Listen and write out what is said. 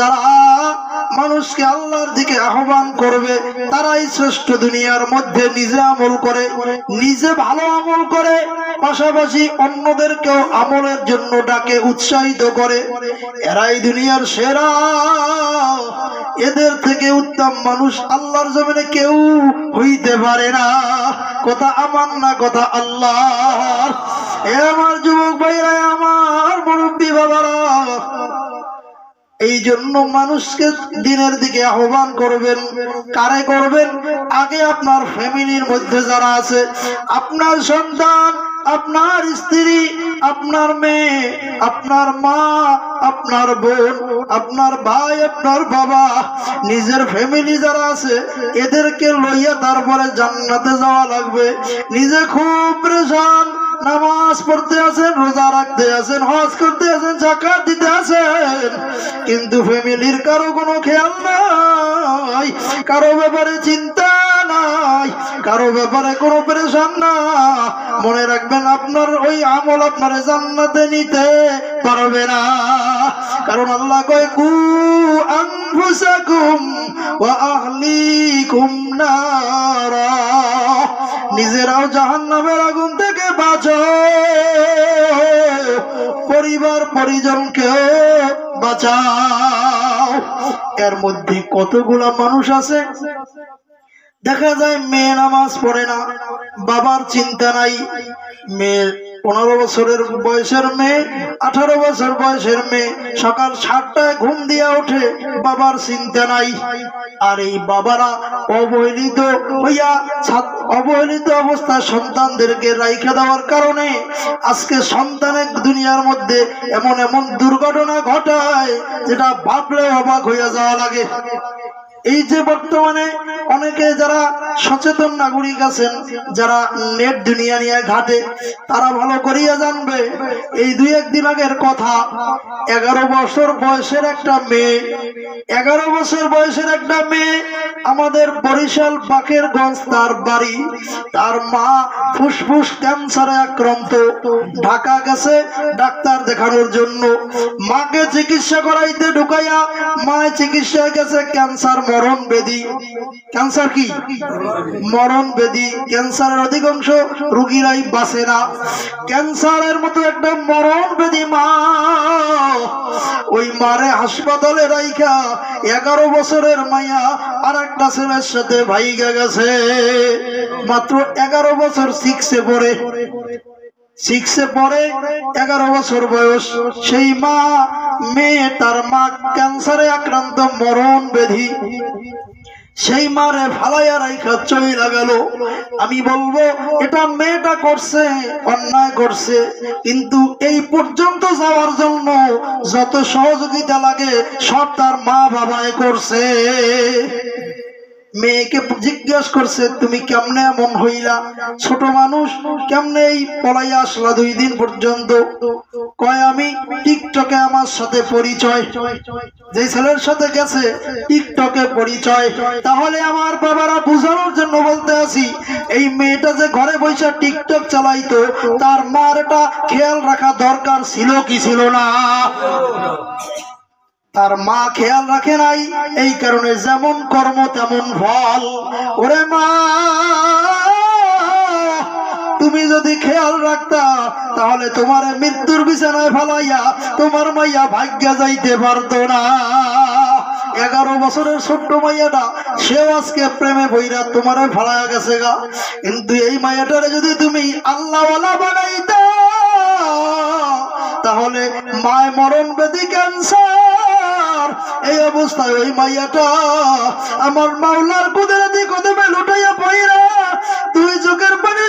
যারা মানুষকে আল্লাহর দিকে আহ্বান করবে তারাই শ্রেষ্ঠ। দুনিয়ার মধ্যে নিজে আমল করে, নিজে ভালো আমল করে, পাশাপাশি অন্যদেরকেও আমলের জন্য ডাকে, উৎসাহিত করে, এরাই দুনিয়ার সেরা। এদের থেকে উত্তম মানুষ আল্লাহর জমিনে কেউ হইতে পারে না। কথা আমার না, কথা আল্লাহর। এ আমার যুবক ভাইরা, আমার মুরব্বী বাবারা, এই জন্য মানুষকে দিনের দিকে আহ্বান করবেন। কারে করবেন? আগে আপনার ফ্যামিলির মধ্যে যারা আছে, আপনার সন্তান, আপনার স্ত্রী, আপনার মেয়ে, আপনার মা, আপনার বোন, আপনার ভাই, আপনার বাবা, নিজের ফ্যামিলি যারা আছে এদেরকে লইয়া তারপরে জান্নাতে যাওয়া লাগবে। নিজে খুব পরেশান, নামাজ পড়তে আছেন, রোজা রাখতে আছেন, হজ করতে আছেন, যাকাত দিতে আছেন, কিন্তু ফ্যামিলির কারো কোনো খেয়াল নাই, কারো ব্যাপারে চিন্তা নাই, কারো ব্যাপারে কোনো পরেশান না। মনে রাখবেন, আপনার ওই আমল আপনার জান্নাতে নিতে পারবে না। কারণ আল্লাহ কয়, কু আনফুসাকুম ওয়া আহলিকুম নারা, নিজেরাও জাহান্নামের আগুন থেকে বাঁচো, পরিবার পরিজনকে বাঁচাও। এর মধ্যে কতগুলা মানুষ আছে দেখা যায় মেয়ে নামাজ পড়ে না, বাবার চিন্তা নাই। মেয়ে 15 বছরের বয়সের মেয়ে, 18 বছর বয়সের মেয়ে সকাল 7টায় ঘুম দিয়া ওঠে, বাবার চিন্তা নাই। আর এই বাবারা অবহেলিত হইয়া অবহেলিত অবস্থায় সন্তানদেরকে রাইখা দেওয়ার কারণে আজকে সন্তানের দুনিয়ার মধ্যে এমন এমন দুর্ঘটনা ঘটায় যেটা ভাবলে অবাক হইয়া যাওয়া লাগে। এই যে বর্তমানে অনেকে যারা সচেতন নাগরিক আছেন, যারা নেট দুনিয়া নিয়ে ঘাটে, তারা ভালো করিয়া জানবে। এই 2-1 দিন আগের কথা, 11 বছর বয়সের একটা মেয়ে, 11 বছর বয়সের একটা মেয়ে, আমাদের বরিশাল বাকেরগঞ্জ তার বাড়ি। তার মা ফুসফুস ক্যান্সারে আক্রান্ত, ঢাকা গেছে ডাক্তার দেখানোর জন্য। মাকে চিকিৎসা করাইতে ঢুকাইয়া মায়ের চিকিৎসায় গেছে ক্যান্সার মরণ ব্যাধি। ক্যান্সার কি? মরণ ব্যাধি। ক্যান্সারের অধিকাংশ রোগীরাই বাঁচে না। ক্যান্সারের মতো একটা মরণ ব্যাধি মা, ওই মারে হাসপাতালে রাইখা 11 বছরের মাইয়া আর একটা ছেলের সাথে ভাইগা গেছে। মাত্র 11 বছর, 6-এ পড়ে, 6-এ পড়ে, 11 বছর বয়স। সেই মা, মেয়ে, তার মা ক্যান্সারে আক্রান্ত, মরণ ব্যাধি। সেই মারে ফালাইয়া রাইখা চইলা গেল। আমি বলবো, এটা মেয়েটা করছে, অন্যায় করছে, কিন্তু এই পর্যন্ত যাওয়ার জন্য যত সহযোগিতা লাগে সব তার মা বাবাই করছে। মেয়েকে জিজ্ঞেস করছে, তুমি কেমনে এমন হইলা? ছোট মানুষ, কেমনে এই পলাইয়া আসলা 2 দিন পর্যন্ত? কয়, আমি টিকটকে আমার সাথে পরিচয়, যে ছেলের সাথে গেছে টিকটকে পরিচয়। তাহলে আমার বাবারা বুঝানোর জন্য বলতে আছি, এই মেয়েটা যে ঘরে বসে টিকটক চালাইতো, তার মার এটা খেয়াল রাখা দরকার ছিল কি ছিল না? তার মা খেয়াল রাখে নাই, এই কারণে যেমন কর্ম তেমন ফল। ওরে মা, তুমি যদি খেয়াল রাখতা তাহলে তোমার মৃত্যুর বিছানায় ফেলাইয়া তোমার মাইয়া ভাগ্যে যাইতে পারতো না। 11 বছরের ছোট্ট মাইয়াটা, সেও আজকে প্রেমে বইরা তোমারে ফেলাইয়া গেছে গা। কিন্তু এই মাইয়াটারে যদি তুমি আল্লাহওয়ালা বানাইতা, তাহলে মায় মরণ ব্যাধি, ক্যান্সার, এই অবস্থায় ওই মাইয়াটা আমার মাওলার কুদরতি কদমে লুটাইয়া পইরা 2 চোখের পানি